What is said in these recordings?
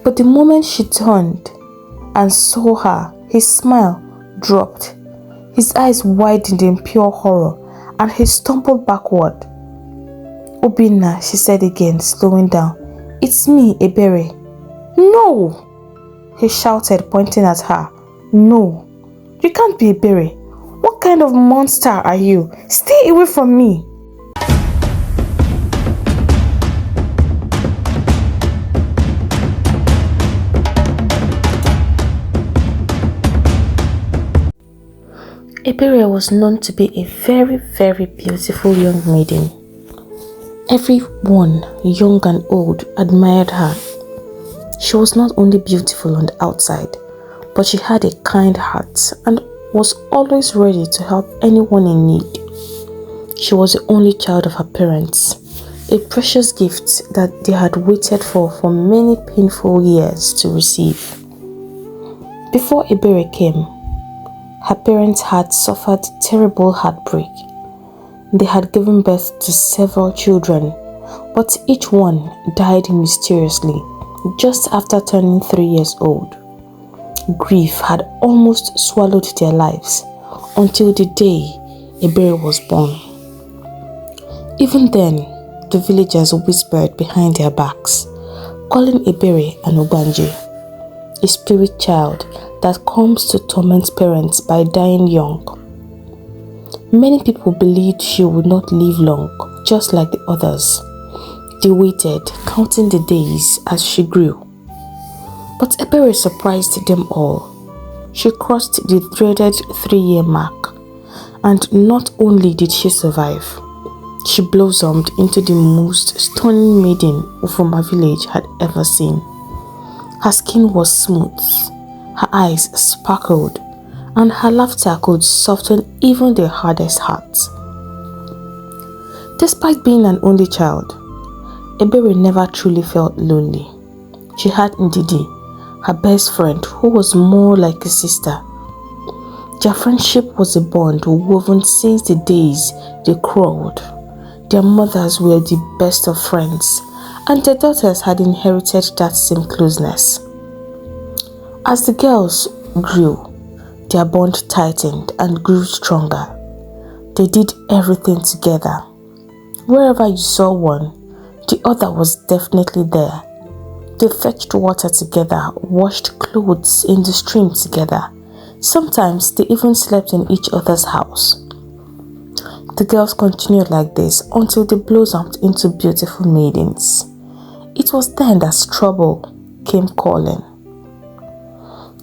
But the moment she turned and saw her, his smile dropped. His eyes widened in pure horror, and he stumbled backward. "Obina," she said again, slowing down. "It's me, Aberry." "No!" he shouted, pointing at her. "No, you can't be Aberry. What kind of monster are you? Stay away from me." Aberry was known to be a very, very beautiful young maiden. Everyone, young and old, admired her. She was not only beautiful on the outside, but she had a kind heart and was always ready to help anyone in need. She was the only child of her parents, a precious gift that they had waited for many painful years to receive. Before Aberry came, her parents had suffered terrible heartbreak. They had given birth to several children, but each one died mysteriously just after turning 3 years old. Grief had almost swallowed their lives until the day Aberry was born. Even then, the villagers whispered behind their backs, calling Aberry an Obanje, a spirit child that comes to torment parents by dying young. Many people believed she would not live long, just like the others. They waited, counting the days as she grew. But Aberry surprised them all. She crossed the dreaded 3-year mark, and not only did she survive, she blossomed into the most stunning maiden Ufoma village had ever seen. Her skin was smooth, her eyes sparkled, and her laughter could soften even the hardest heart. Despite being an only child, Aberry never truly felt lonely. She had Indidi, her best friend, who was more like a sister. Their friendship was a bond woven since the days they crawled. Their mothers were the best of friends, and their daughters had inherited that same closeness. As the girls grew, their bond tightened and grew stronger. They did everything together. Wherever you saw one, the other was definitely there. They fetched water together, washed clothes in the stream together. Sometimes they even slept in each other's house. The girls continued like this until they blossomed into beautiful maidens. It was then that trouble came calling.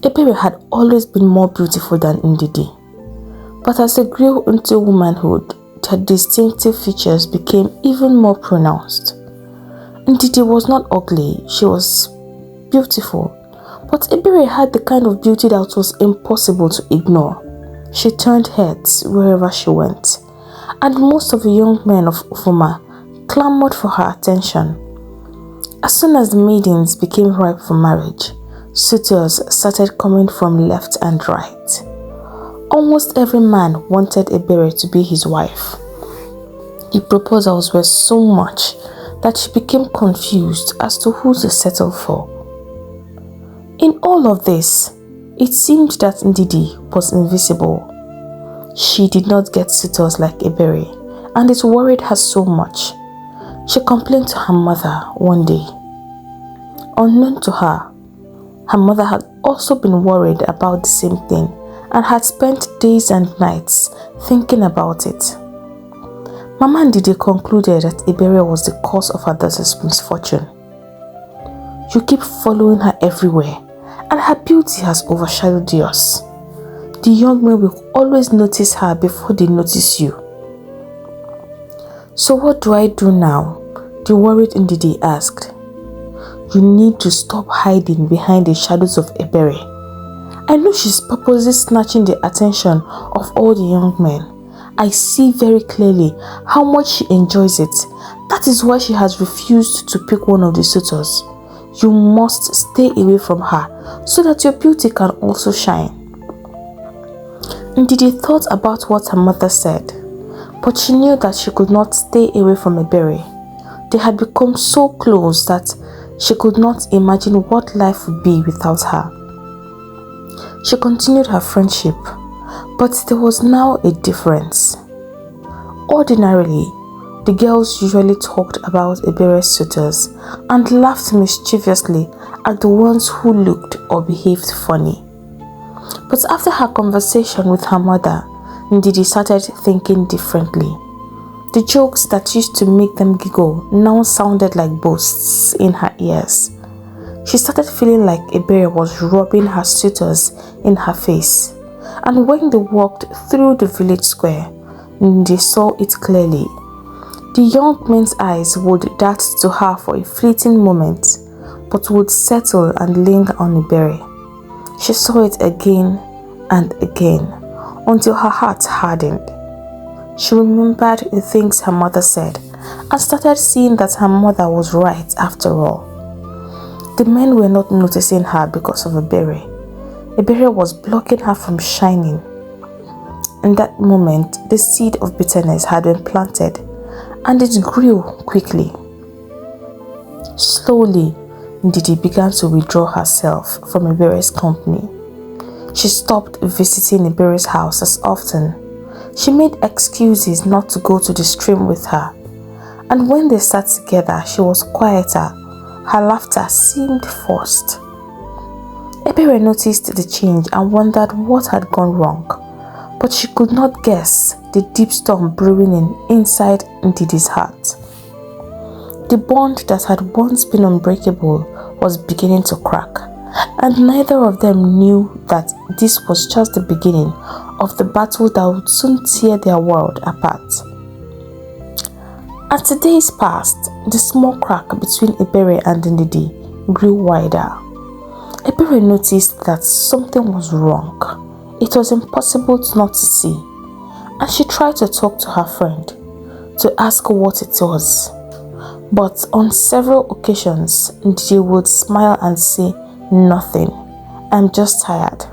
Aberry had always been more beautiful than Indidi, but as they grew into womanhood, their distinctive features became even more pronounced. Indidi was not ugly, she was beautiful, but Aberry had the kind of beauty that was impossible to ignore. She turned heads wherever she went, and most of the young men of Ufoma clamored for her attention. As soon as the maidens became ripe for marriage, suitors started coming from left and right. Almost every man wanted Aberry to be his wife. The proposals were so much that she became confused as to who to settle for. In all of this, it seemed that Indidi was invisible. She did not get suitors like Aberry, and it worried her so much. She complained to her mother one day. Unknown to her, her mother had also been worried about the same thing and had spent days and nights thinking about it. Mama Indidi concluded that Aberry was the cause of her daughter's misfortune. "You keep following her everywhere, and her beauty has overshadowed yours. The young men will always notice her before they notice you." "So what do I do now?" the worried Indidi asked. "You need to stop hiding behind the shadows of Aberry. I know she's purposely snatching the attention of all the young men. I see very clearly how much she enjoys it. That is why she has refused to pick one of the suitors. You must stay away from her so that your beauty can also shine." Indidi thought about what her mother said, but she knew that she could not stay away from Aberry. They had become so close that She could not imagine what life would be without her. She continued her friendship, but there was now a difference. Ordinarily, the girls usually talked about Aberry's suitors and laughed mischievously at the ones who looked or behaved funny. But after her conversation with her mother, Indidi started thinking differently. The jokes that used to make them giggle now sounded like boasts in her ears. She started feeling like Aberry was rubbing her suitors in her face. And when they walked through the village square, they saw it clearly. The young men's eyes would dart to her for a fleeting moment, but would settle and linger on Aberry. She saw it again and again, until her heart hardened. She remembered the things her mother said, and started seeing that her mother was right after all. The men were not noticing her because of Aberry. Aberry was blocking her from shining. In that moment, the seed of bitterness had been planted, and it grew quickly. Slowly, Indidi began to withdraw herself from Aberry's company. She stopped visiting Aberry's house as often. She made excuses not to go to the stream with her, and when they sat together, she was quieter. Her laughter seemed forced. Aberry noticed the change and wondered what had gone wrong, but she could not guess the deep storm brewing inside Indidi's heart. The bond that had once been unbreakable was beginning to crack, and neither of them knew that this was just the beginning of the battle that would soon tear their world apart. As the days passed, the small crack between Aberry and Indidi grew wider. Aberry noticed that something was wrong. It was impossible not to see, and she tried to talk to her friend to ask what it was. But on several occasions, Indidi would smile and say, "Nothing, I'm just tired."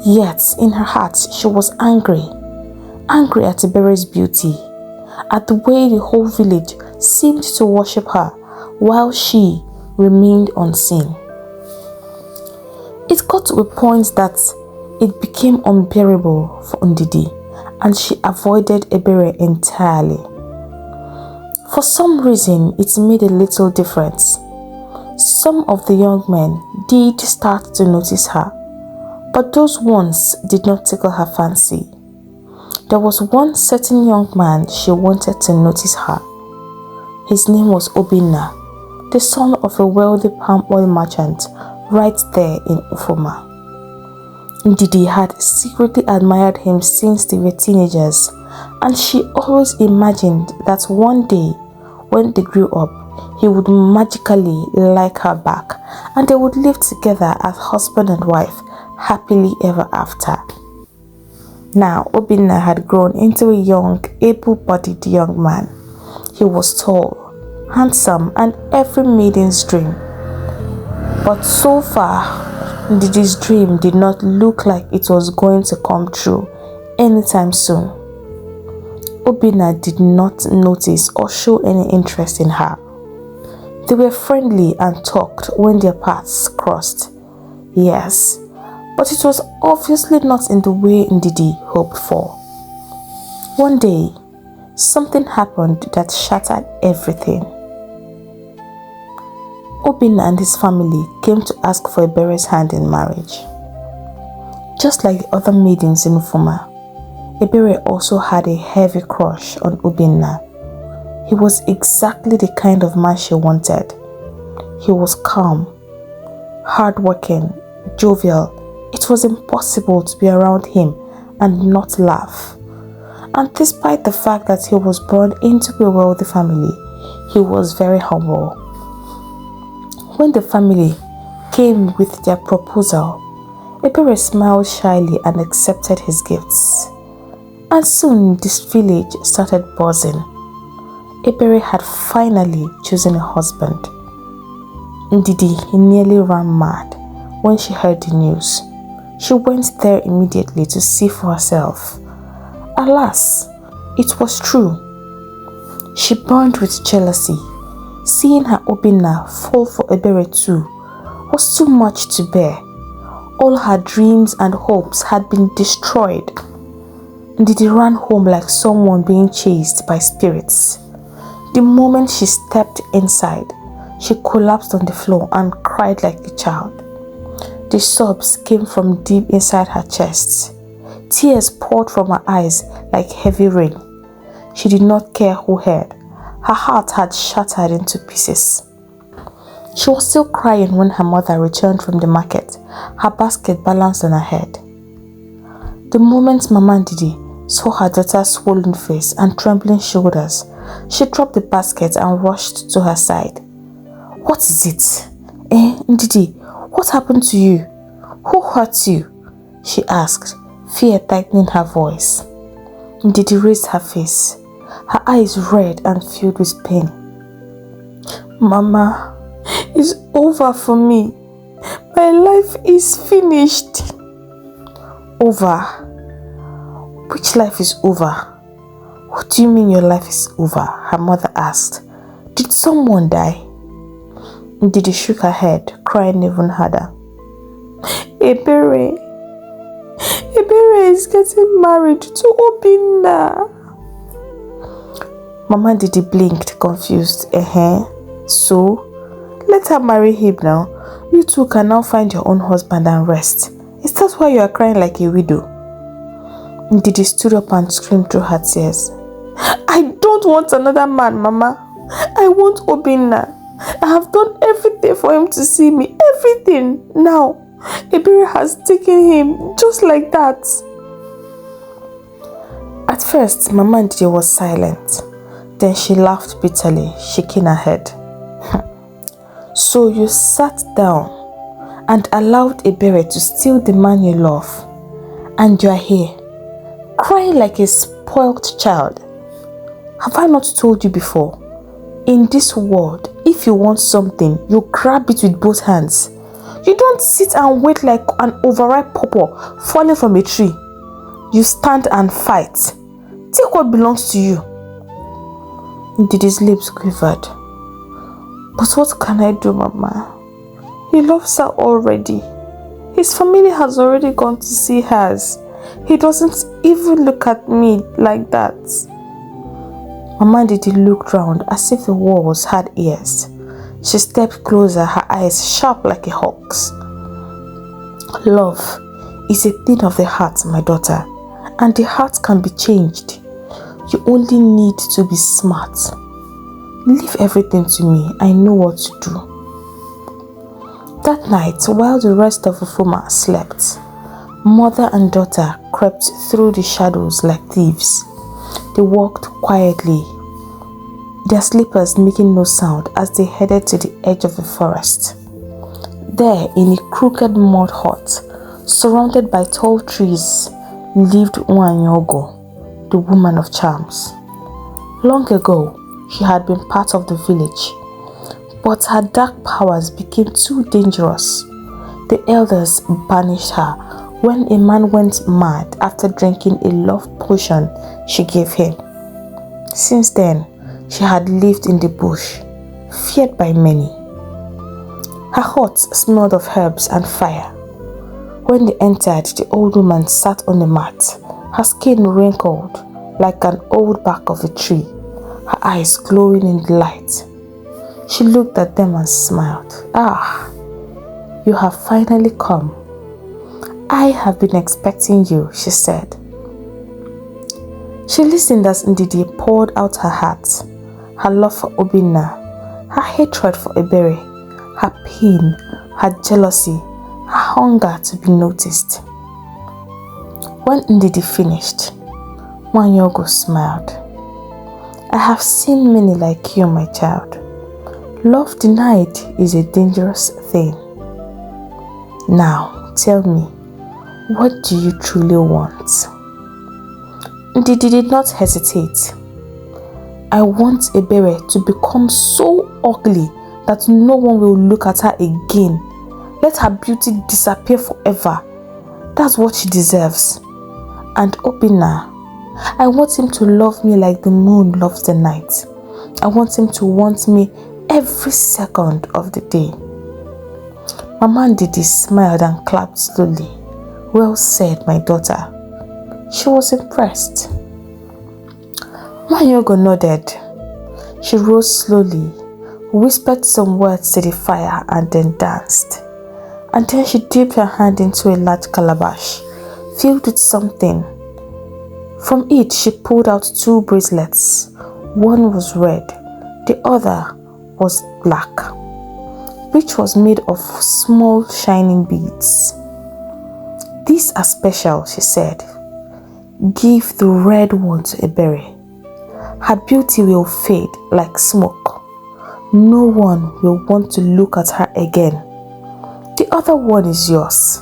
Yet in her heart she was angry at Aberry's beauty, at the way the whole village seemed to worship her while she remained unseen. It got to a point that it became unbearable for Indidi, and she avoided Aberry entirely. For some reason, it made a little difference. Some of the young men did start to notice her, but those ones did not tickle her fancy. There was one certain young man she wanted to notice her. His name was Obina, the son of a wealthy palm oil merchant right there in Ufoma. Indidi had secretly admired him since they were teenagers, and she always imagined that one day, when they grew up, he would magically like her back, and they would live together as husband and wife, happily ever after. Now, Obina had grown into a young, able-bodied young man. He was tall, handsome, and every maiden's dream. But so far, Indidi's dream did not look like it was going to come true anytime soon. Obina did not notice or show any interest in her. They were friendly and talked when their paths crossed. Yes, but it was obviously not in the way Indidi hoped for. One day, something happened that shattered everything. Obina and his family came to ask for Aberry's hand in marriage. Just like the other maidens in Ufoma, Aberry also had a heavy crush on Obina. He was exactly the kind of man she wanted. He was calm, hardworking, jovial. It was impossible to be around him and not laugh. And despite the fact that he was born into a wealthy family, he was very humble. When the family came with their proposal, Aberry smiled shyly and accepted his gifts. And soon this village started buzzing. Aberry had finally chosen a husband. Indidi nearly ran mad when she heard the news. She went there immediately to see for herself. Alas, it was true. She burned with jealousy. Seeing her Obina fall for Aberry too was too much to bear. All her dreams and hopes had been destroyed. Indidi ran home like someone being chased by spirits. The moment she stepped inside, she collapsed on the floor and cried like a child. The sobs came from deep inside her chest. Tears poured from her eyes like heavy rain. She did not care who heard. Her heart had shattered into pieces. She was still crying when her mother returned from the market, her basket balanced on her head. The moment Mama Indidi saw her daughter's swollen face and trembling shoulders, she dropped the basket and rushed to her side. "What is it? Indidi, what happened to you? Who hurt you?" she asked, fear tightening her voice. Indidi raised her face, her eyes red and filled with pain. "Mama, it's over for me. My life is finished." "Over? Which life is over? What do you mean your life is over?" her mother asked. "Did someone die?" Indidi shook her head, crying even harder. Aberry is getting married to Obina." Mama Indidi blinked, confused. So? Let her marry him now. You two can now find your own husband and rest. Is that why you are crying like a widow?" Indidi stood up and screamed through her tears. "I don't want another man, Mama. I want Obina. I have done everything for him to see me. Everything. Now, Aberry has taken him just like that." At first, Mama Indidi was silent. Then she laughed bitterly, shaking her head. "So you sat down and allowed Aberry to steal the man you love, and you are here, crying like a spoiled child. Have I not told you before? In this world, if you want something, you grab it with both hands. You don't sit and wait like an overripe pawpaw falling from a tree. You stand and fight. Take what belongs to you." Indidi's lips quivered. "But what can I do, Mama? He loves her already. His family has already gone to see hers. He doesn't even look at me like that." Mama Indidi looked round as if the walls had ears. She stepped closer, her eyes sharp like a hawk's. "Love is a thing of the heart, my daughter, and the heart can be changed. You only need to be smart. Leave everything to me. I know what to do." That night, while the rest of Ufuma slept, mother and daughter crept through the shadows like thieves. They walked quietly, their slippers making no sound as they headed to the edge of the forest. There, in a crooked mud hut, surrounded by tall trees, lived Nwanyogo, the woman of charms. Long ago, she had been part of the village, but her dark powers became too dangerous. The elders banished her when a man went mad after drinking a love potion she gave him. Since then, she had lived in the bush, feared by many. Her hut smelled of herbs and fire. When they entered, the old woman sat on the mat, her skin wrinkled like an old bark of a tree, her eyes glowing in the light. She looked at them and smiled. "Ah, you have finally come. I have been expecting you," she said. She listened as Indidi poured out her heart, her love for Obina, her hatred for Aberry, her pain, her jealousy, her hunger to be noticed. When Indidi finished, Nwanyogo smiled. "I have seen many like you, my child. Love denied is a dangerous thing. Now, tell me, what do you truly want?" Indidi did not hesitate. "I want Aberry to become so ugly that no one will look at her again. Let her beauty disappear forever. That's what she deserves. And Obina, I want him to love me like the moon loves the night. I want him to want me every second of the day. Mama Indidi smiled and clapped slowly. Well said, my daughter. She was impressed. Wanyogo nodded. She rose slowly, whispered some words to the fire and then danced. And then she dipped her hand into a large calabash, filled with something. From it she pulled out 2 bracelets. One was red, the other was black, which was made of small shining beads. These are special, she said. Give the red one to Aberry. Her beauty will fade like smoke. No one will want to look at her again. The other one is yours.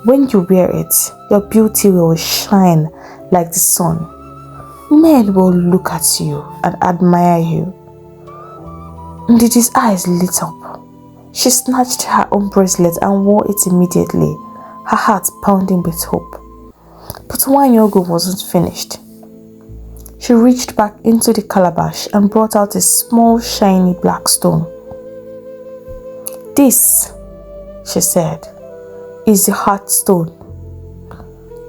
When you wear it, your beauty will shine like the sun. Men will look at you and admire you. Ndidi's eyes lit up. She snatched her own bracelet and wore it immediately, her heart pounding with hope. But Wanyogo wasn't finished. She reached back into the calabash and brought out a small shiny black stone. This, she said, is the heart stone.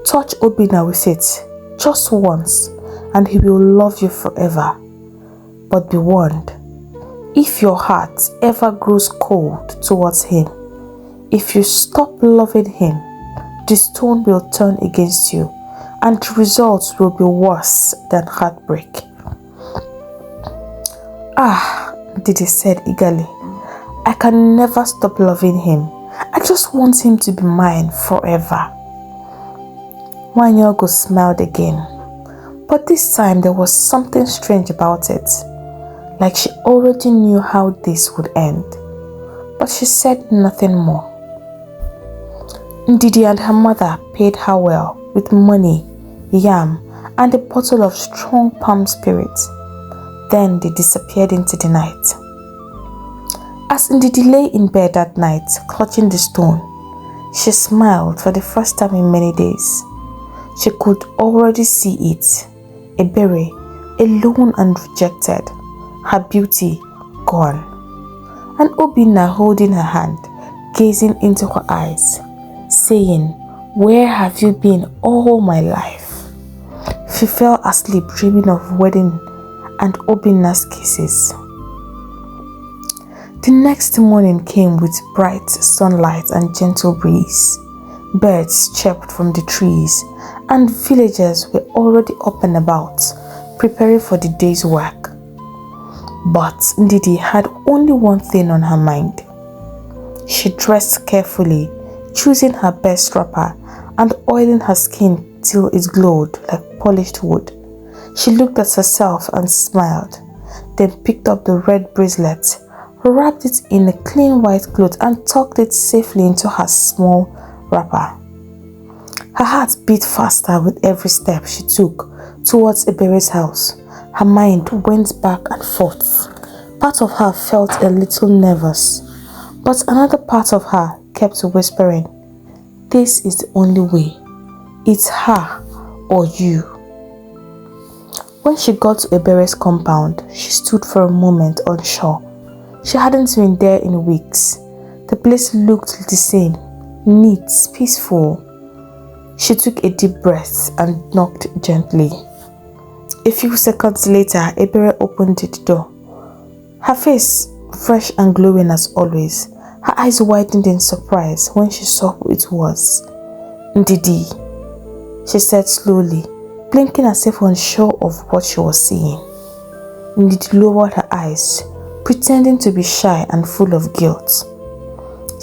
Touch Obina with it, just once, and he will love you forever. But be warned, if your heart ever grows cold towards him, if you stop loving him, the stone will turn against you, and the results will be worse than heartbreak. Ah, Indidi said eagerly, I can never stop loving him. I just want him to be mine forever. Wanyogo smiled again, but this time there was something strange about it, like she already knew how this would end. But she said nothing more. Indidi and her mother paid her well with money, yam, and a bottle of strong palm spirit. Then they disappeared into the night. As Indidi lay in bed that night, clutching the stone, she smiled for the first time in many days. She could already see it, Aberry, alone and rejected, her beauty gone, and Obina holding her hand, gazing into her eyes, saying, where have you been all my life? She fell asleep dreaming of wedding and Obina's kisses. The next morning came with bright sunlight and gentle breeze. Birds chirped from the trees, and villagers were already up and about, preparing for the day's work. But Indidi had only one thing on her mind. She dressed carefully, choosing her best wrapper and oiling her skin till it glowed like polished wood. She looked at herself and smiled, then picked up the red bracelet, wrapped it in a clean white cloth and tucked it safely into her small wrapper. Her heart beat faster with every step she took towards Aberry's house. Her mind went back and forth. Part of her felt a little nervous, but another part of her kept whispering, this is the only way. It's her or you. When she got to Aberry's compound, she stood for a moment unsure. She hadn't been there in weeks. The place looked the same, neat, peaceful. She took a deep breath and knocked gently. A few seconds later, Aberry opened the door. Her face fresh and glowing as always. Her eyes widened in surprise when she saw who it was. Indidi, she said slowly, blinking as if unsure of what she was seeing. Indidi lowered her eyes, pretending to be shy and full of guilt.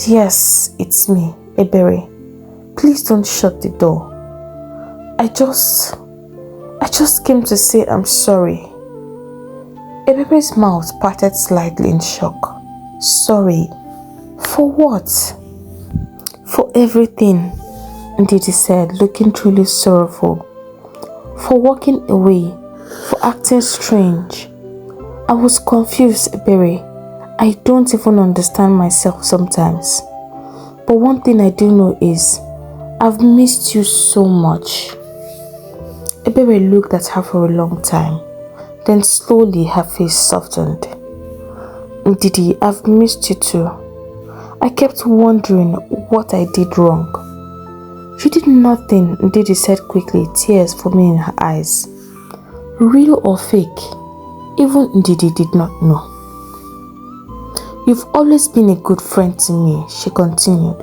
Yes, it's me, Aberry. Please don't shut the door. I just came to say I'm sorry. Aberry's mouth parted slightly in shock. Sorry? For what? For everything, Indidi said, looking truly sorrowful. For walking away, for acting strange. I was confused, Aberry. I don't even understand myself sometimes. But one thing I do know is, I've missed you so much. Aberry looked at her for a long time. Then slowly her face softened. Indidi, I've missed you too. I kept wondering what I did wrong. You did nothing, Indidi said quickly, tears forming in her eyes. Real or fake? Even Indidi did not know. You've always been a good friend to me, she continued.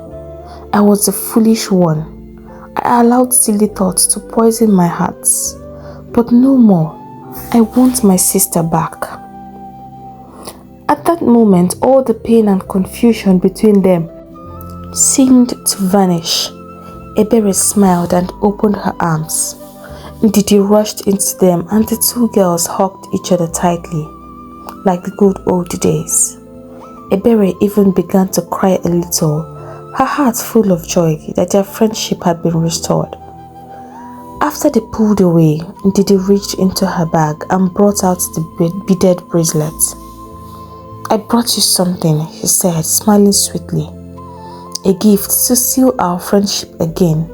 I was a foolish one. I allowed silly thoughts to poison my heart. But no more. I want my sister back. At that moment, all the pain and confusion between them seemed to vanish. Aberry smiled and opened her arms. Indidi rushed into them and the two girls hugged each other tightly, like the good old days. Aberry even began to cry a little, her heart full of joy that their friendship had been restored. After they pulled away, Indidi reached into her bag and brought out the beaded bracelet. I brought you something, she said, smiling sweetly. A gift to seal our friendship again.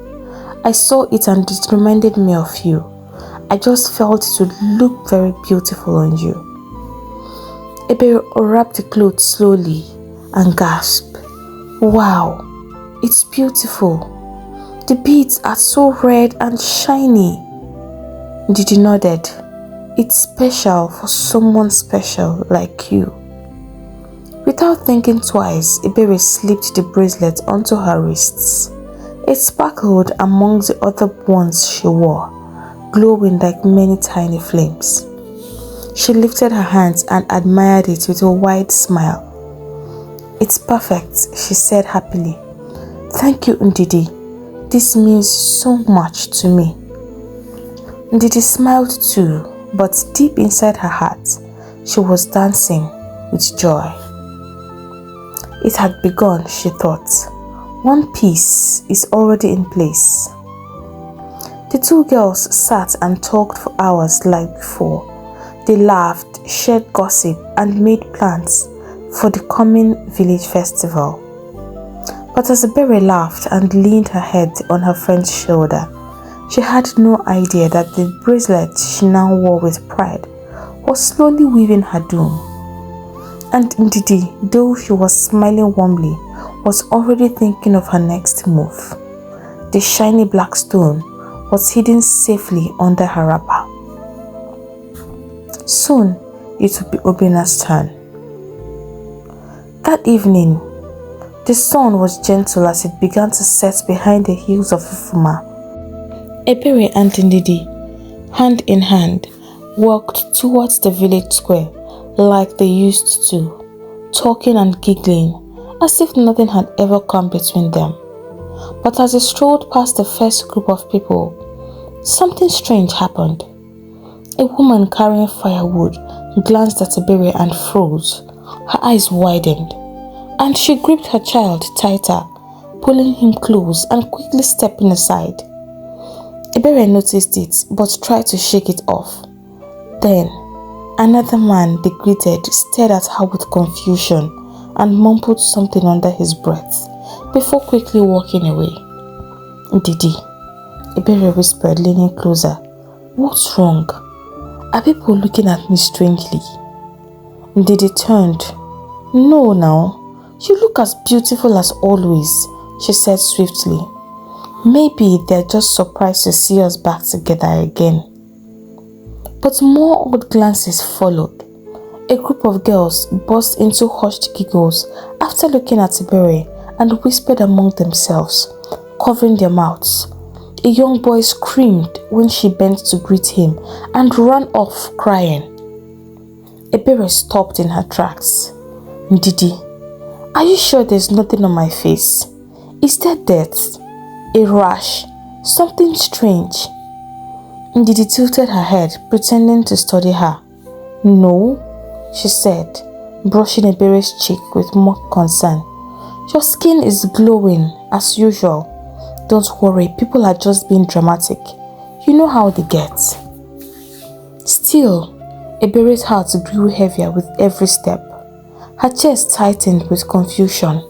I saw it and it reminded me of you. I just felt it would look very beautiful on you. Aberry unwrapped the cloth slowly and gasped. Wow, it's beautiful. The beads are so red and shiny. Indidi nodded. It's special for someone special like you. Without thinking twice, Aberry slipped the bracelet onto her wrists. It sparkled among the other ones she wore, glowing like many tiny flames. She lifted her hands and admired it with a wide smile. It's perfect, she said happily. Thank you, Indidi. This means so much to me. Indidi smiled too, but deep inside her heart, she was dancing with joy. It had begun, she thought. One piece is already in place. The two girls sat and talked for hours like before. They laughed, shared gossip, and made plans for the coming village festival. But as Aberry laughed and leaned her head on her friend's shoulder, she had no idea that the bracelet she now wore with pride was slowly weaving her doom. And Indidi, though she was smiling warmly, was already thinking of her next move. The shiny black stone was hidden safely under her wrapper. Soon, it would be Obina's turn. That evening, the sun was gentle as it began to set behind the hills of Ufuma. Aberry and Indidi, hand in hand, walked towards the village square like they used to, talking and giggling as if nothing had ever come between them. But as they strolled past the first group of people, something strange happened. A woman carrying firewood glanced at Aberry and froze. Her eyes widened, and she gripped her child tighter, pulling him close and quickly stepping aside. Aberry noticed it, but tried to shake it off. Then, another man they greeted stared at her with confusion and mumbled something under his breath before quickly walking away. Indidi, Aberry whispered, leaning closer. What's wrong? Are people looking at me strangely? Indidi turned. No, now. You look as beautiful as always, she said swiftly. Maybe they're just surprised to see us back together again. But more odd glances followed. A group of girls burst into hushed giggles after looking at Aberry and whispered among themselves, covering their mouths. A young boy screamed when she bent to greet him and ran off crying. Aberry stopped in her tracks. Indidi, are you sure there's nothing on my face? Is there dirt? A rash? Something strange? Indidi tilted her head, pretending to study her. No, she said, brushing Aberry's cheek with mock concern. Your skin is glowing, as usual. Don't worry, people are just being dramatic. You know how they get. Still, Aberry's heart grew heavier with every step. Her chest tightened with confusion.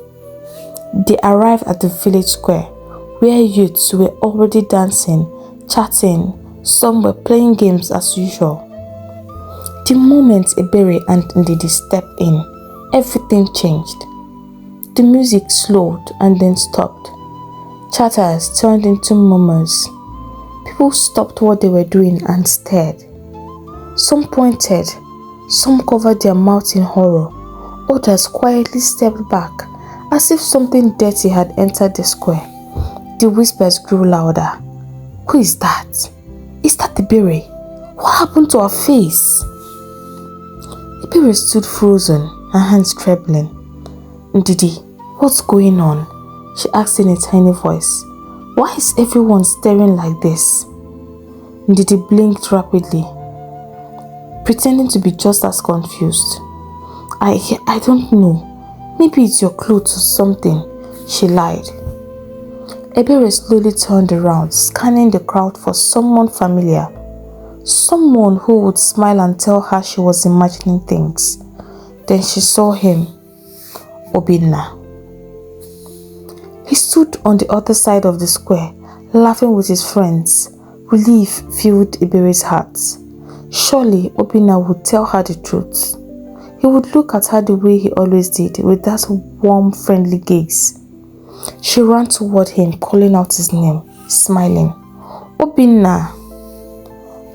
They arrived at the village square, where youths were already dancing, chatting, some were playing games as usual. The moment Aberry and Indidi stepped in, everything changed. The music slowed and then stopped. Chatters turned into murmurs. People stopped what they were doing and stared. Some pointed, some covered their mouths in horror. Others quietly stepped back as if something dirty had entered the square. The whispers grew louder. Who is that? Is that Aberry? What happened to her face? Aberry stood frozen, her hands trembling. Indidi, what's going on? She asked in a tiny voice. Why is everyone staring like this? Indidi blinked rapidly, pretending to be just as confused. I don't know. Maybe it's your clothes or something, she lied. Aberry slowly turned around, scanning the crowd for someone familiar. Someone who would smile and tell her she was imagining things. Then she saw him, Obina. He stood on the other side of the square, laughing with his friends. Relief filled Aberry's heart. Surely Obina would tell her the truth. He would look at her the way he always did, with that warm, friendly gaze. She ran toward him, calling out his name, smiling. Obina!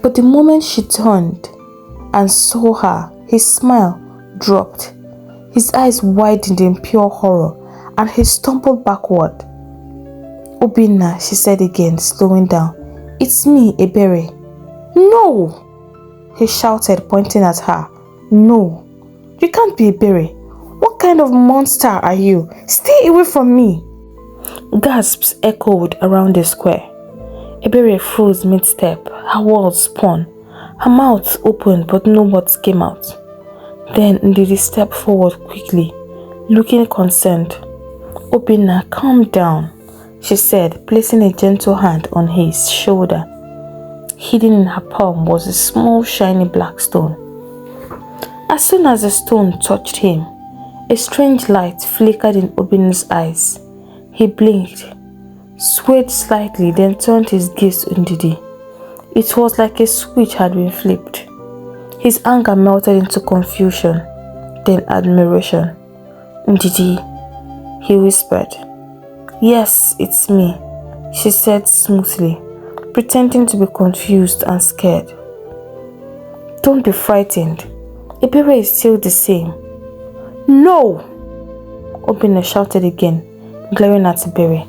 But the moment she turned and saw her, his smile dropped. His eyes widened in pure horror, and he stumbled backward. Obina, she said again, slowing down. It's me, Aberry. No! He shouted, pointing at her. No, you can't be Aberry. What kind of monster are you? Stay away from me! Gasps echoed around the square. Aberry froze mid-step, her words spun. Her mouth opened, but no words came out. Then Indidi stepped forward quickly, looking concerned. Obina, calm down, she said, placing a gentle hand on his shoulder. Hidden in her palm was a small shiny black stone. As soon as the stone touched him, a strange light flickered in Obina's eyes. He blinked, swayed slightly, then turned his gaze to Indidi. It was like a switch had been flipped. His anger melted into confusion, then admiration. Indidi, he whispered. Yes, it's me, she said smoothly, pretending to be confused and scared. Don't be frightened. Aberry is still the same. No! Obina shouted again, glaring at Aberry.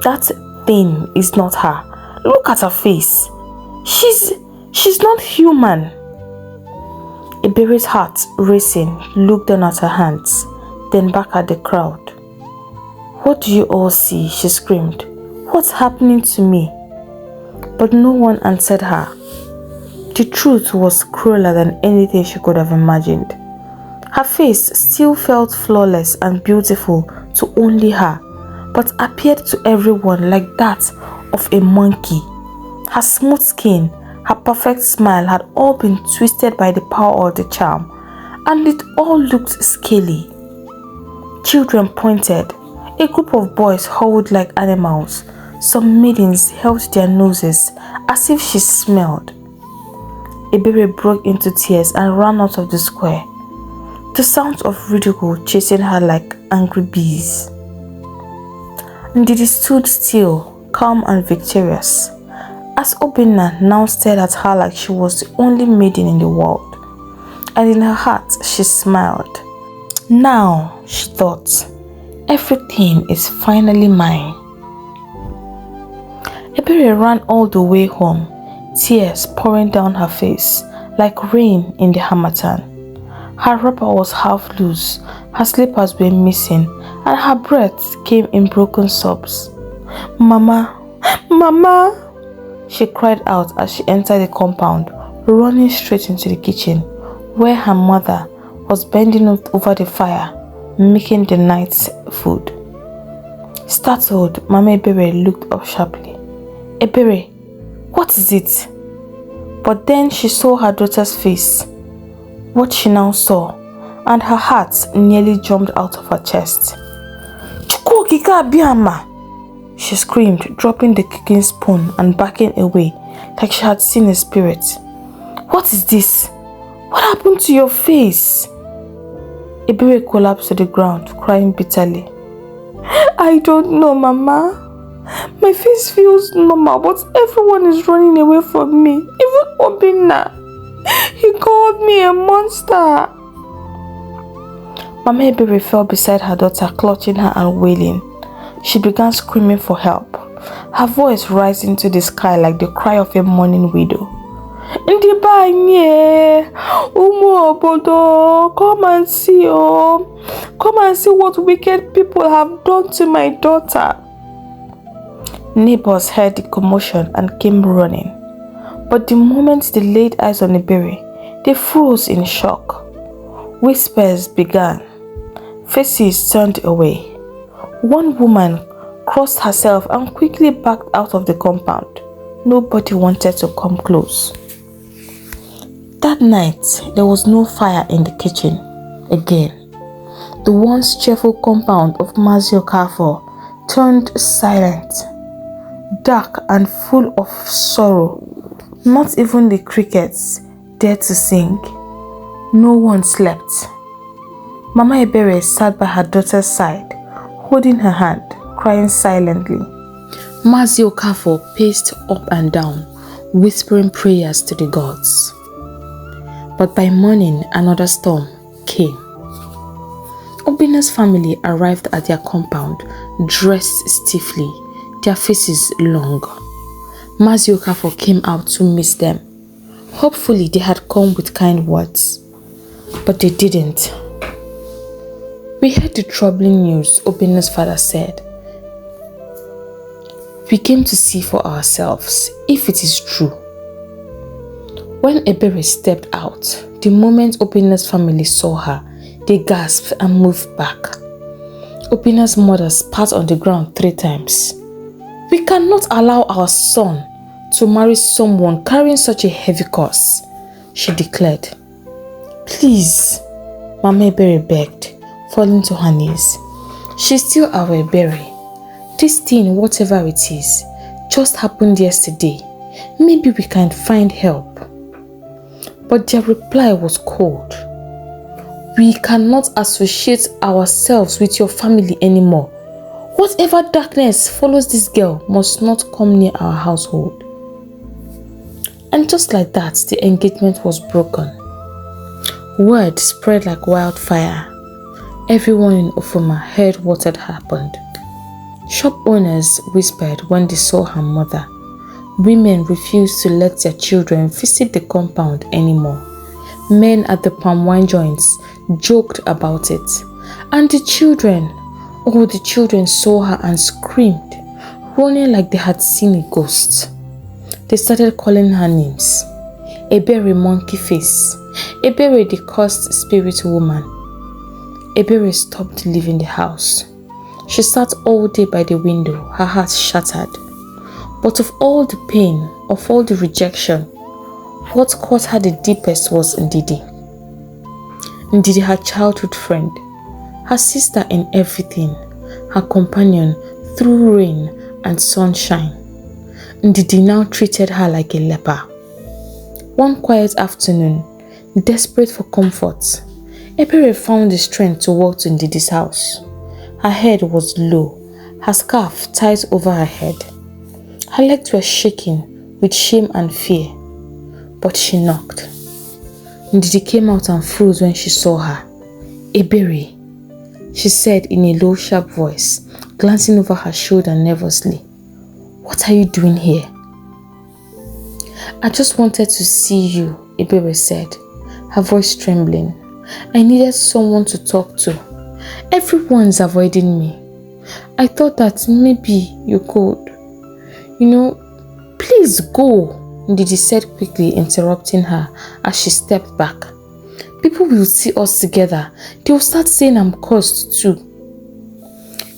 That thing is not her. Look at her face. She's not human. Aberry's heart racing, looked down at her hands, then back at the crowd. What do you all see? She screamed. What's happening to me? But no one answered her. The truth was crueler than anything she could have imagined. Her face still felt flawless and beautiful to only her, but appeared to everyone like that of a monkey. Her smooth skin, her perfect smile had all been twisted by the power of the charm, and it all looked scaly. Children pointed. A group of boys howled like animals. Some maidens held their noses as if she smelled. Aberry broke into tears and ran out of the square, the sounds of ridicule chasing her like angry bees. Indidi stood still, calm and victorious, as Obina now stared at her like she was the only maiden in the world. And in her heart, she smiled. Now, she thought, everything is finally mine. Aberry ran all the way home, tears pouring down her face like rain in the harmattan. Her wrapper was half loose, her slippers were missing, and her breath came in broken sobs. Mama, Mama! She cried out as she entered the compound, running straight into the kitchen, where her mother was bending over the fire, making the night's food. Startled, Mama Aberry looked up sharply. Aberry, what is it? But then she saw her daughter's face, what she now saw, and her heart nearly jumped out of her chest. She screamed, dropping the cooking spoon and backing away like she had seen a spirit. What is this? What happened to your face? Aberry collapsed to the ground, crying bitterly. I don't know, Mama. My face feels normal, but everyone is running away from me. Even Obina. He called me a monster. Mama Aberry fell beside her daughter, clutching her and wailing. She began screaming for help, her voice rising to the sky like the cry of a mourning widow. Ndibanye, Umu Obodo, come and see, oh. Come and see what wicked people have done to my daughter. Neighbors heard the commotion and came running. But the moment they laid eyes on Aberry, they froze in shock. Whispers began. Faces turned away. One woman crossed herself and quickly backed out of the compound. Nobody wanted to come close. That night, there was no fire in the kitchen again. The once cheerful compound of Mazi Okafor turned silent, dark and full of sorrow. Not even the crickets dared to sing. No one slept. Mama Aberry sat by her daughter's side, holding her hand, crying silently. Mazi Okafor paced up and down, whispering prayers to the gods. But by morning, another storm came. Obina's family arrived at their compound, dressed stiffly, their faces long. Mazi Okafor came out to meet them. Hopefully, they had come with kind words. But they didn't. We heard the troubling news, Obina's father said. We came to see for ourselves if it is true. When Aberry stepped out, the moment Obina's family saw her, they gasped and moved back. Obina's mother spat on the ground 3 times. We cannot allow our son to marry someone carrying such a heavy curse, she declared. Please, Mama Aberry begged, falling to her knees. She's still our Aberry. This thing, whatever it is, just happened yesterday. Maybe we can find help. But their reply was cold. We cannot associate ourselves with your family anymore. Whatever darkness follows this girl must not come near our household. And just like that, the engagement was broken. Word spread like wildfire. Everyone in Ofuma heard what had happened. Shop owners whispered when they saw her mother. Women refused to let their children visit the compound anymore. Men at the palm wine joints joked about it. And the children saw her and screamed, running like they had seen a ghost. They started calling her names. Aberry monkey face, Aberry the cursed spirit woman. Aberry stopped leaving the house. She sat all day by the window, her heart shattered. But of all the pain, of all the rejection, what caught her the deepest was Indidi. Indidi, her childhood friend, her sister in everything, her companion through rain and sunshine. Indidi now treated her like a leper. One quiet afternoon, desperate for comfort, Aberry found the strength to walk to Indidi's house. Her head was low, her scarf tied over her head. Her legs were shaking with shame and fear, but she knocked. Indidi came out and froze when she saw her. Aberry, she said in a low, sharp voice, glancing over her shoulder nervously. What are you doing here? I just wanted to see you, Aberry said, her voice trembling. I needed someone to talk to. Everyone's avoiding me. I thought that maybe you could. Please go, Indidi said quickly, interrupting her as she stepped back. People will see us together. They will start saying I'm cursed too.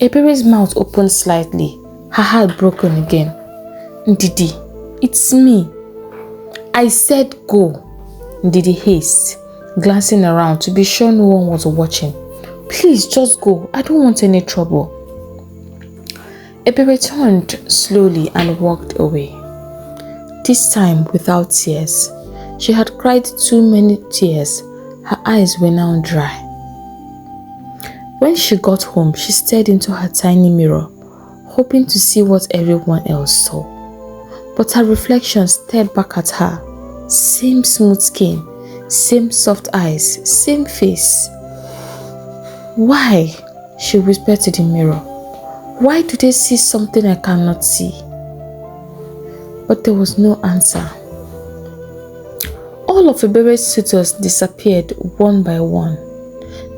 Aberry's mouth opened slightly, her heart broken again. Indidi, it's me. I said go, Indidi hissed, glancing around to be sure no one was watching. Please just go. I don't want any trouble. Aberry turned slowly and walked away. This time without tears. She had cried too many tears. Her eyes were now dry. When she got home, she stared into her tiny mirror, hoping to see what everyone else saw. But her reflection stared back at her. Same smooth skin, same soft eyes, same face. "Why?" she whispered to the mirror. "Why do they see something I cannot see?" But there was no answer. All of Aberry's suitors disappeared one by one.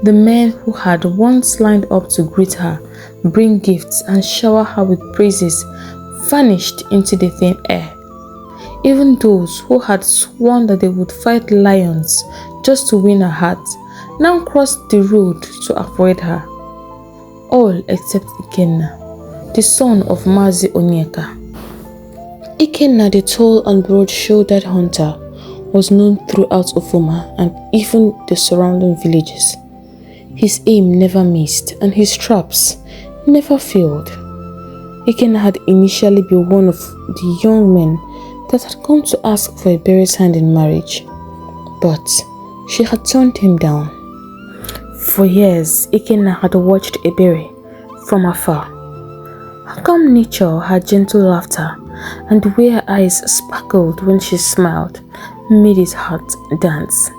The men who had once lined up to greet her, bring gifts, and shower her with praises vanished into the thin air. Even those who had sworn that they would fight lions just to win her heart now crossed the road to avoid her. All except Akenna, the son of Mazi Onyeka. Akenna, the tall and broad-shouldered hunter, was known throughout Ofuma and even the surrounding villages. His aim never missed and his traps never failed. Akenna had initially been one of the young men that had come to ask for Aberry's hand in marriage, but she had turned him down. For years, Akenna had watched Aberry from afar. Her calm nature, her gentle laughter, and the way her eyes sparkled when she smiled made his heart dance.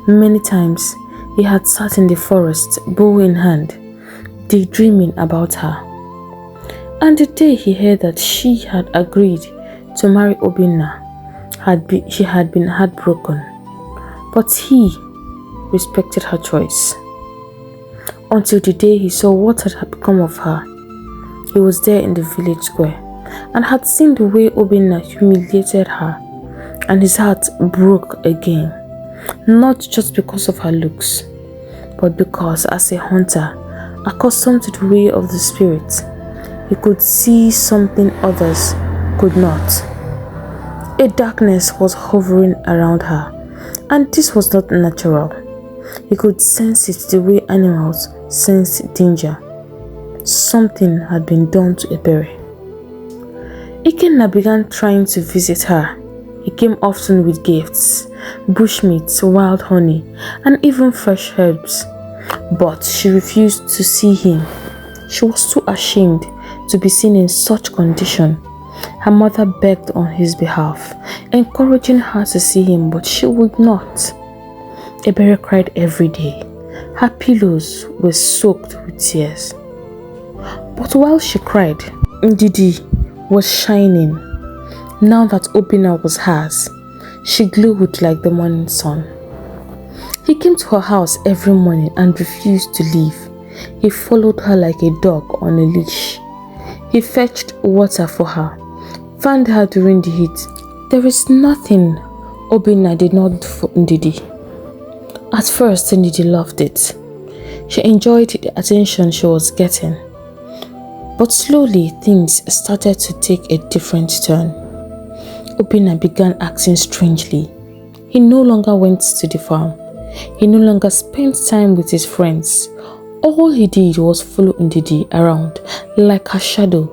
Many times, he had sat in the forest, bow in hand, daydreaming about her. And the day he heard that she had agreed to marry Obina, she had been heartbroken. But he respected her choice. Until the day he saw what had become of her. He was there in the village square and had seen the way Obina humiliated her, and his heart broke again, not just because of her looks, but because as a hunter, accustomed to the way of the spirit, he could see something others could not. A darkness was hovering around her, and this was not natural. He could sense it the way animals sense danger. Something had been done to Aberry. Akenna began trying to visit her. He came often with gifts, bushmeat, wild honey, and even fresh herbs. But she refused to see him. She was too ashamed to be seen in such condition. Her mother begged on his behalf, encouraging her to see him, but she would not. Aberry cried every day. Her pillows were soaked with tears. But while she cried, Indidi was shining. Now that Obina was hers, she glowed like the morning sun. He came to her house every morning and refused to leave. He followed her like a dog on a leash. He fetched water for her, fanned her during the heat. There is nothing Obina did not do for Indidi. At first, Indidi loved it. She enjoyed the attention she was getting. But slowly, things started to take a different turn. Obina began acting strangely. He no longer went to the farm. He no longer spent time with his friends. All he did was follow Indidi around like her shadow.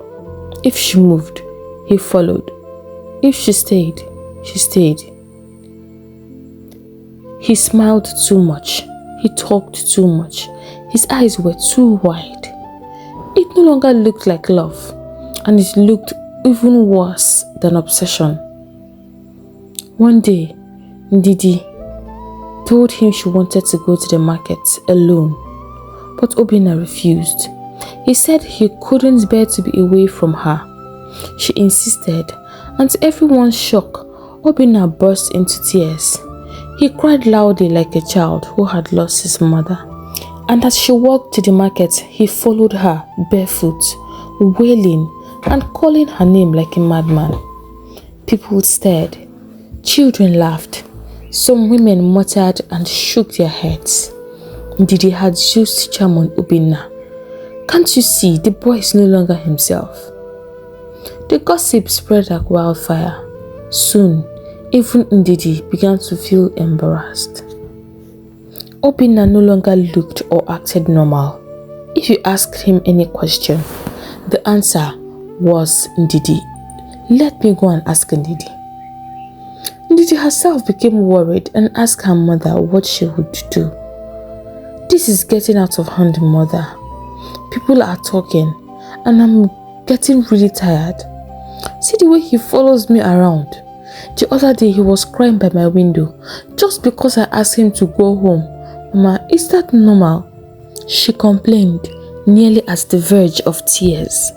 If she moved, he followed. If she stayed, she stayed. He smiled too much. He talked too much. His eyes were too wide. It no longer looked like love, and it looked even worse than obsession. One day, Indidi told him she wanted to go to the market alone, but Obina refused. He said he couldn't bear to be away from her. She insisted, and to everyone's shock, Obina burst into tears. He cried loudly like a child who had lost his mother. And as she walked to the market, he followed her barefoot, wailing and calling her name like a madman. People stared. Children laughed. Some women muttered and shook their heads. Indidi had used charm on Obina. Can't you see, the boy is no longer himself? The gossip spread like wildfire. Soon, even Indidi began to feel embarrassed. Obina no longer looked or acted normal. If you asked him any question, the answer was Indidi. Let me go and ask Indidi. Indidi herself became worried and asked her mother what she would do. This is getting out of hand, mother. People are talking and I'm getting really tired. See the way he follows me around. The other day he was crying by my window just because I asked him to go home. Mama, is that normal? She complained, nearly at the verge of tears.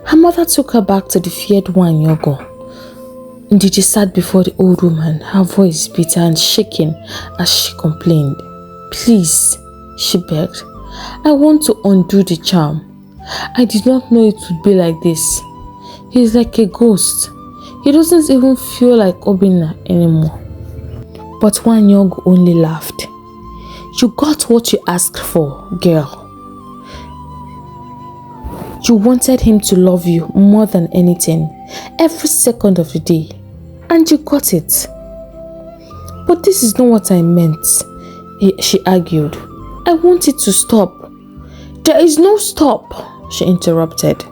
Her mother took her back to the feared one Yogo. Indidi sat before the old woman, her voice bitter and shaking as she complained. Please, she begged. I want to undo the charm. I did not know it would be like this. He is like a ghost. He doesn't even feel like Obina anymore. But Yogo only laughed. You got what you asked for, girl. You wanted him to love you more than anything, every second of the day, and you got it. But this is not what I meant, she argued. I want it to stop. There is no stop, she interrupted,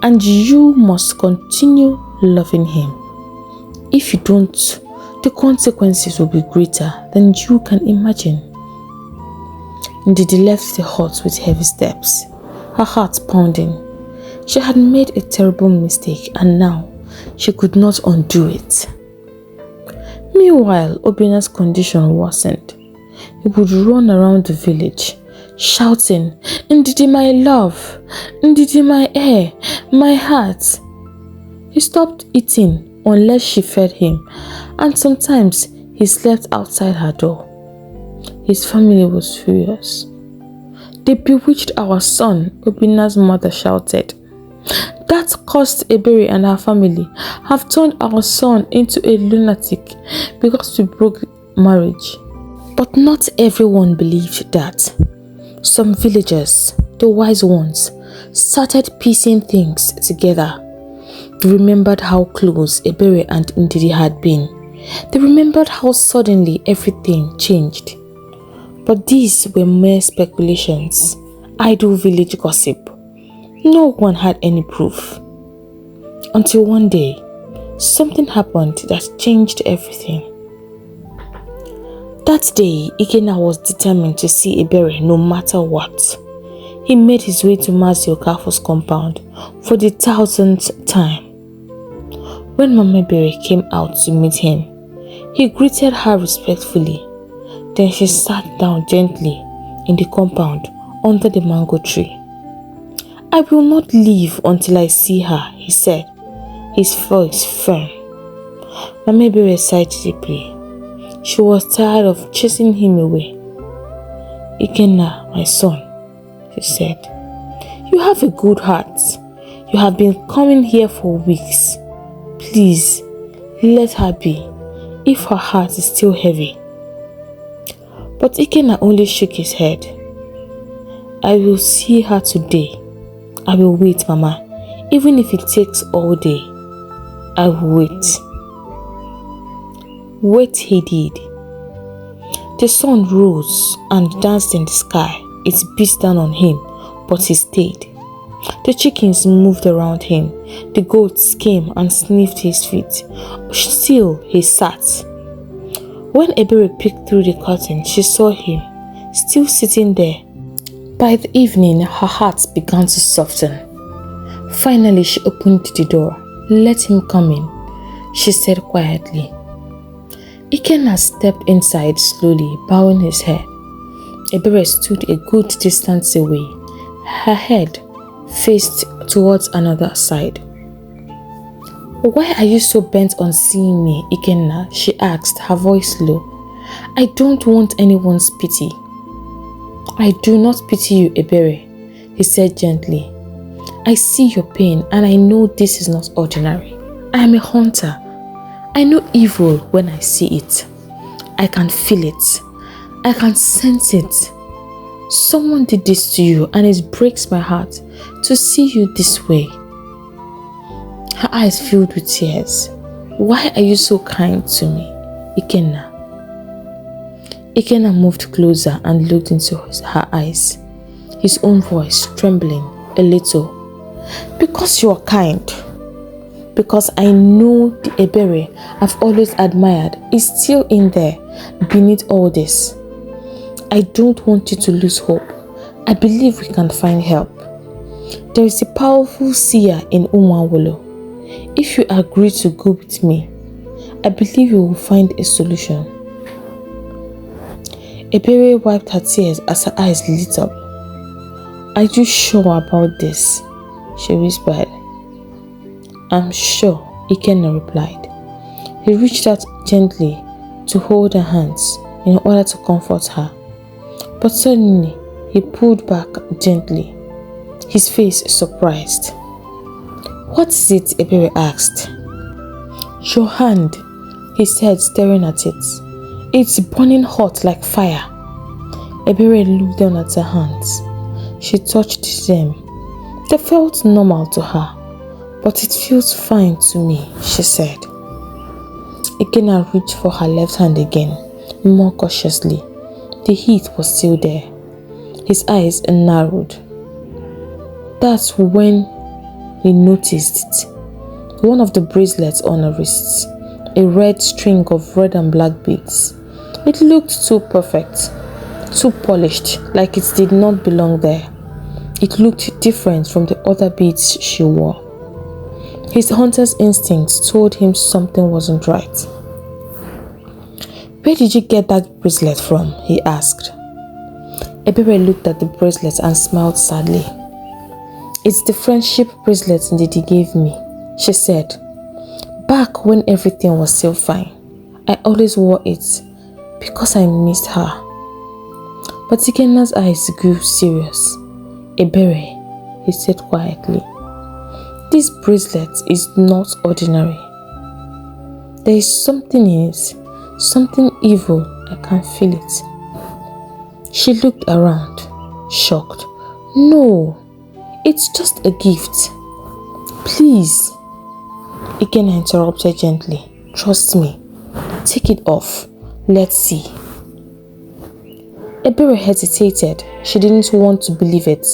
and you must continue loving him. If you don't, the consequences will be greater than you can imagine. Indidi left the hut with heavy steps, her heart pounding. She had made a terrible mistake and now she could not undo it. Meanwhile, Obina's condition worsened. He would run around the village, shouting, Indidi my love, Indidi my air, my heart. He stopped eating unless she fed him, and sometimes he slept outside her door. His family was furious. They bewitched our son, Obina's mother shouted. That caused Aberry and her family have turned our son into a lunatic because we broke marriage. But not everyone believed that. Some villagers, the wise ones, started piecing things together. They remembered how close Aberry and Indidi had been. They remembered how suddenly everything changed. But these were mere speculations, idle village gossip. No one had any proof. Until one day, something happened that changed everything. That day, Akenna was determined to see Aberry no matter what. He made his way to Mazi Okafor's compound for the 1000th time. When Mama Aberry came out to meet him, he greeted her respectfully. Then she sat down gently in the compound under the mango tree. I will not leave until I see her, he said, his voice firm. Mama Aberry sighed deeply. She was tired of chasing him away. Akenna, my son, she said, you have a good heart. You have been coming here for weeks. Please, let her be, if her heart is still heavy. But Akenna only shook his head. I will see her today. I will wait, Mama. Even if it takes all day, I will wait. Wait he did. The sun rose and danced in the sky. It beat down on him, but he stayed. The chickens moved around him. The goats came and sniffed his feet. Still, he sat. When Aberry peeked through the curtain, she saw him, still sitting there. By the evening, her heart began to soften. Finally, she opened the door. Let him come in, she said quietly. Akenna stepped inside slowly, bowing his head. Aberry stood a good distance away, her head faced towards another side. Why are you so bent on seeing me, Akenna? She asked, her voice low. I don't want anyone's pity. I do not pity you, Aberry, he said gently. I see your pain and I know this is not ordinary. I am a hunter. I know evil when I see it. I can feel it. I can sense it. Someone did this to you and it breaks my heart to see you this way. Her eyes filled with tears. Why are you so kind to me, Akenna? Akenna moved closer and looked into her eyes, his own voice trembling a little. Because you are kind. Because I know the Aberry I've always admired is still in there beneath all this. I don't want you to lose hope. I believe we can find help. There is a powerful seer in Umawolo. If you agree to go with me, I believe you will find a solution. Aberry wiped her tears as her eyes lit up. Are you sure about this? She whispered. I'm sure, Akenna replied. He reached out gently to hold her hands in order to comfort her. But suddenly, he pulled back gently, his face surprised. What is it? Aberry asked. Your hand, he said, staring at it. It's burning hot like fire. Aberry looked down at her hands. She touched them. They felt normal to her, but it feels fine to me, she said. Akenna reached for her left hand again, more cautiously. The heat was still there. His eyes narrowed. That's when he noticed it. One of the bracelets on her wrists, a red string of red and black beads. It looked too perfect, too polished, like it did not belong there. It looked different from the other beads she wore. His hunter's instinct told him something wasn't right. Where did you get that bracelet from? He asked. Aberry looked at the bracelet and smiled sadly. It's the friendship bracelet Indidi gave me, she said. Back when everything was still fine, I always wore it because I missed her. But Akenna's eyes grew serious. Aberry, he said quietly. This bracelet is not ordinary. There is something in it, something evil. I can feel it. She looked around, shocked. No, it's just a gift. Please. Akenna interrupted gently. Trust me. Take it off. Let's see. Aberry hesitated. She didn't want to believe it.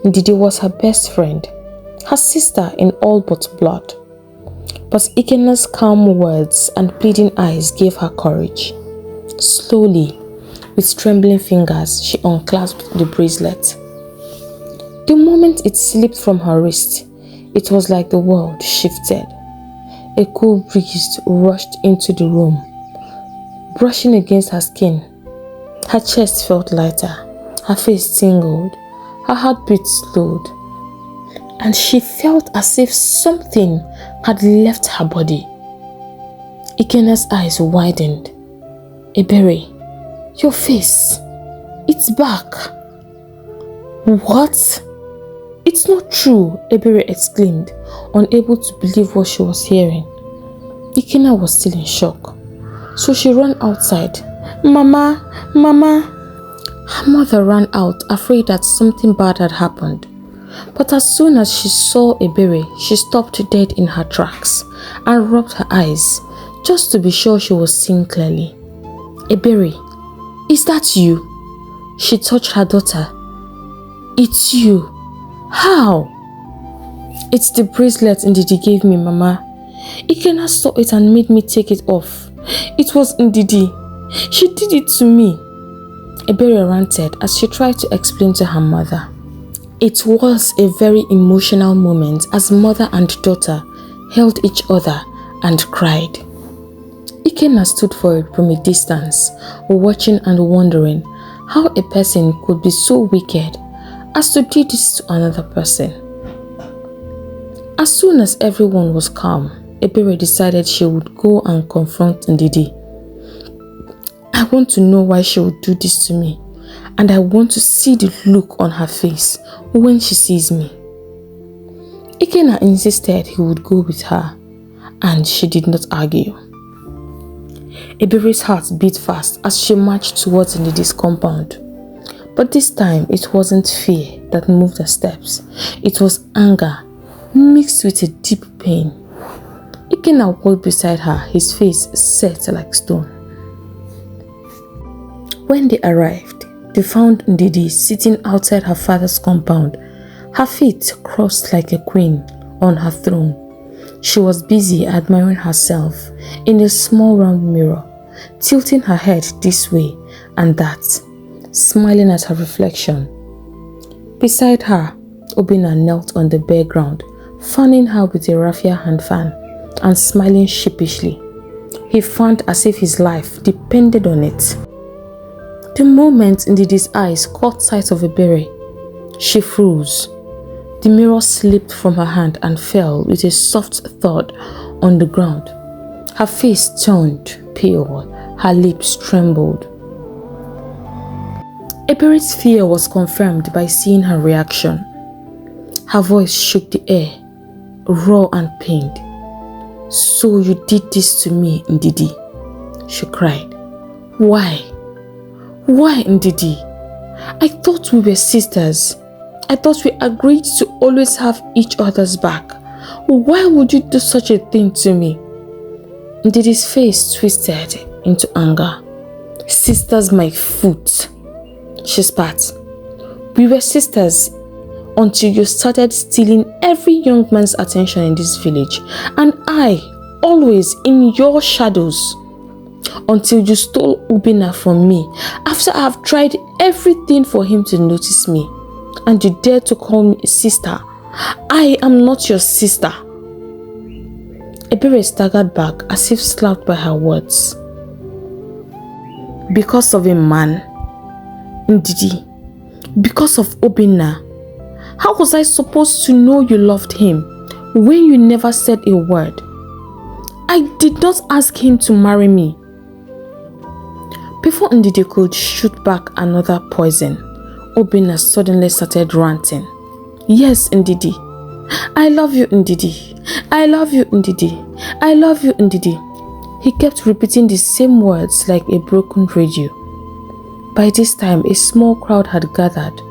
Indidi was her best friend, her sister in all but blood. But Akenna's calm words and pleading eyes gave her courage. Slowly, with trembling fingers, she unclasped the bracelet. The moment it slipped from her wrist, it was like the world shifted. A cool breeze rushed into the room, brushing against her skin. Her chest felt lighter, her face tingled, her heartbeat slowed, and she felt as if something had left her body. Akenna's eyes widened. Aberry, your face, it's back. What? It's not true, Aberry exclaimed, unable to believe what she was hearing. Akenna was still in shock, so she ran outside. Mama, Mama. Her mother ran out, afraid that something bad had happened. But as soon as she saw Aberry, she stopped dead in her tracks and rubbed her eyes, just to be sure she was seeing clearly. Aberry, is that you? She touched her daughter. It's you. How? It's the bracelet Indidi gave me, Mama. Akenna saw it and made me take it off. It was Indidi. She did it to me. Aberry ranted as she tried to explain to her mother. It was a very emotional moment as mother and daughter held each other and cried. Akenna stood for it from a distance, watching and wondering how a person could be so wicked as to do this to another person. As soon as everyone was calm, Aberry decided she would go and confront Indidi. I want to know why she would do this to me, and I want to see the look on her face when she sees me. Akenna insisted he would go with her, and she did not argue. Aberry's heart beat fast as she marched towards Indidi's compound. But this time, it wasn't fear that moved her steps. It was anger, mixed with a deep pain. Akenna walked beside her, his face set like stone. When they arrived, they found Indidi sitting outside her father's compound, her feet crossed like a queen on her throne. She was busy admiring herself in a small round mirror, tilting her head this way and that, smiling at her reflection. Beside her, Obina knelt on the bare ground, fanning her with a raffia hand fan and smiling sheepishly. He frowned as if his life depended on it. The moment Indidi's eyes caught sight of Aberry, she froze. The mirror slipped from her hand and fell with a soft thud on the ground. Her face turned pale, her lips trembled. Aberry's fear was confirmed by seeing her reaction. Her voice shook the air, raw and pained. "So you did this to me, Indidi," she cried. "Why? Why, Indidi? I thought we were sisters. I thought we agreed to always have each other's back. Why would you do such a thing to me?" Indidi's face twisted into anger. "Sisters, my foot," she spat. "We were sisters until you started stealing every young man's attention in this village, and I, always in your shadows, until you stole Obina from me after I have tried everything for him to notice me, and you dare to call me a sister. I am not your sister." Aberry staggered back as if slapped by her words. "Because of a man, Indidi, because of Obina. How was I supposed to know you loved him when you never said a word? I did not ask him to marry me." Before Indidi could shoot back another poison, Obina suddenly started ranting. "Yes, Indidi. I love you, Indidi. I love you, Indidi. I love you, Indidi." He kept repeating the same words like a broken radio. By this time, a small crowd had gathered,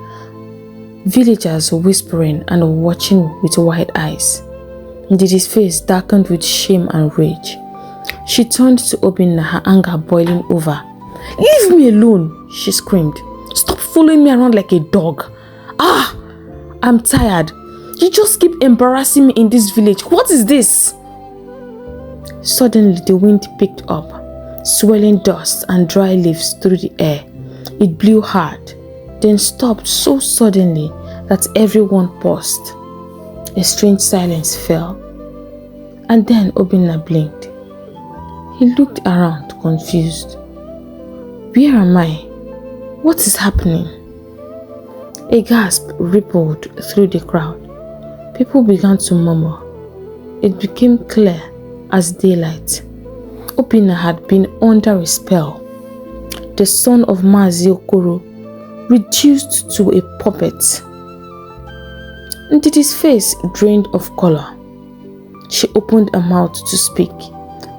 villagers whispering and watching with wide eyes. Indidi's face darkened with shame and rage. She turned to Obina, her anger boiling over. "Leave me alone," she screamed. "Stop following me around like a dog. Ah, I'm tired. You just keep embarrassing me in this village. What is this?" Suddenly, the wind picked up, swirling dust and dry leaves through the air. It blew hard, then stopped so suddenly that everyone paused. A strange silence fell, and then Obina blinked. He looked around, confused. "Where am I? What is happening?" A gasp rippled through the crowd. People began to murmur. It became clear as daylight. Obina had been under a spell. The son of Mazi Okoro, reduced to a puppet. Indidi's face drained of color. She opened her mouth to speak,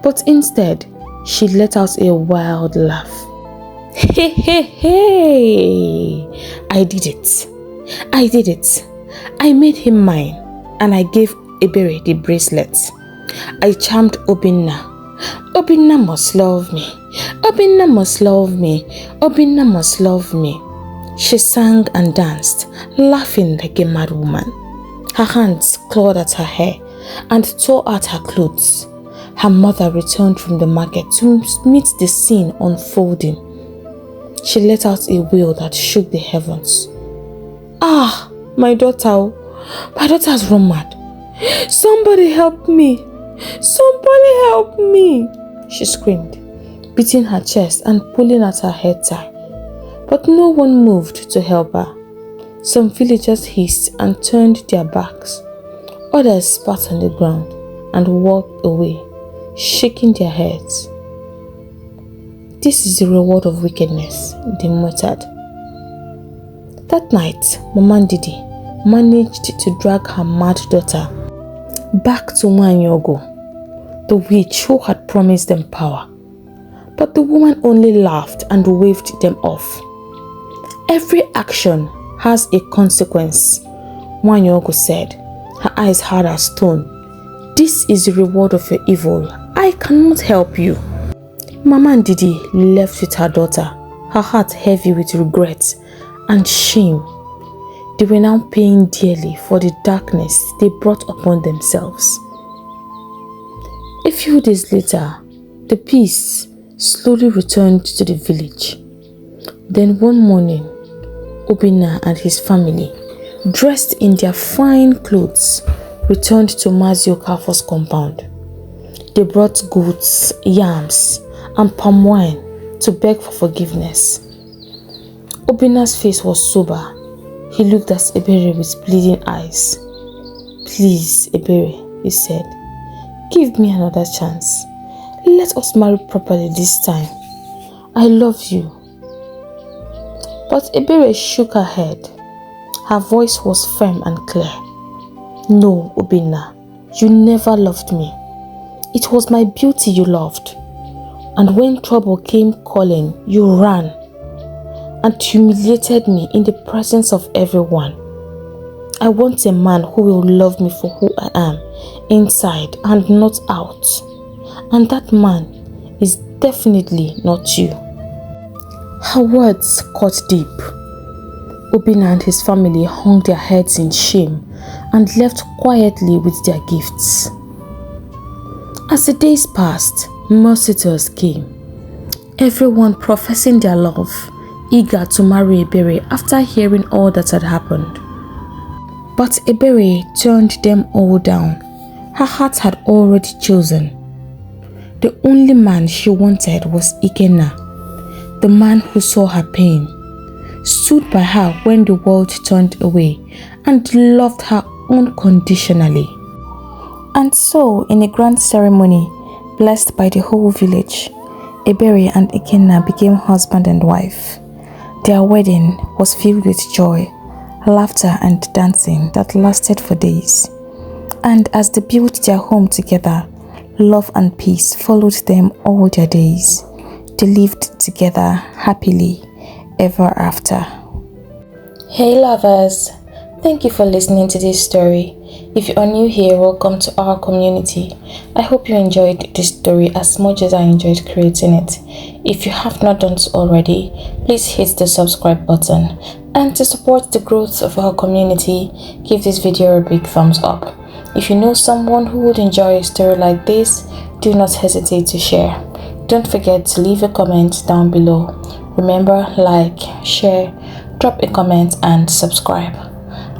but instead, she let out a wild laugh. "Hey, hey, hey! I did it. I did it. I made him mine, and I gave Aberry the bracelet. I charmed Obina. Obina must love me. Obina must love me. Obina must love me." She sang and danced, laughing like a mad woman. Her hands clawed at her hair and tore at her clothes. Her mother returned from the market to meet the scene unfolding. She let out a wail that shook the heavens. "Ah, my daughter has run mad. Somebody help me! Somebody help me!" she screamed, beating her chest and pulling at her hair tie. But no one moved to help her. Some villagers hissed and turned their backs. Others spat on the ground and walked away, shaking their heads. "This is the reward of wickedness," they muttered. That night, Mama Indidi managed to drag her mad daughter back to Nwanyogo, the witch who had promised them power. But the woman only laughed and waved them off. "Every action has a consequence," Nwanyogo said, her eyes hard as stone. "This is the reward of your evil. I cannot help you." Mama Indidi left with her daughter, her heart heavy with regret and shame. They were now paying dearly for the darkness they brought upon themselves. A few days later, the peace slowly returned to the village. Then one morning, Obina and his family, dressed in their fine clothes, returned to Mazi Okafor's compound. They brought goats, yams, and palm wine to beg for forgiveness. Obina's face was sober. He looked at Aberry with bleeding eyes. "Please, Aberry," he said, "give me another chance. Let us marry properly this time. I love you." But Aberry shook her head. Her voice was firm and clear. "No, Obina, you never loved me. It was my beauty you loved. And when trouble came calling, you ran and humiliated me in the presence of everyone. I want a man who will love me for who I am, inside and not out. And that man is definitely not you." Her words cut deep. Obina and his family hung their heads in shame and left quietly with their gifts. As the days passed, more suitors came, everyone professing their love, eager to marry Aberry after hearing all that had happened. But Aberry turned them all down. Her heart had already chosen. The only man she wanted was Akenna, the man who saw her pain, stood by her when the world turned away, and loved her unconditionally. And so, in a grand ceremony, blessed by the whole village, Aberry and Akenna became husband and wife. Their wedding was filled with joy, laughter and dancing that lasted for days. And as they built their home together, love and peace followed them all their days. They lived together happily ever after. Hey lovers, thank you for listening to this story. If you are new here, welcome to our community. I hope you enjoyed this story as much as I enjoyed creating it. If you have not done so already, please hit the subscribe button. And to support the growth of our community, give this video a big thumbs up. If you know someone who would enjoy a story like this, do not hesitate to share. Don't forget to leave a comment down below. Remember, like, share, drop a comment and subscribe.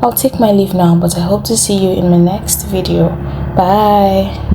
I'll take my leave now, but I hope to see you in my next video. Bye.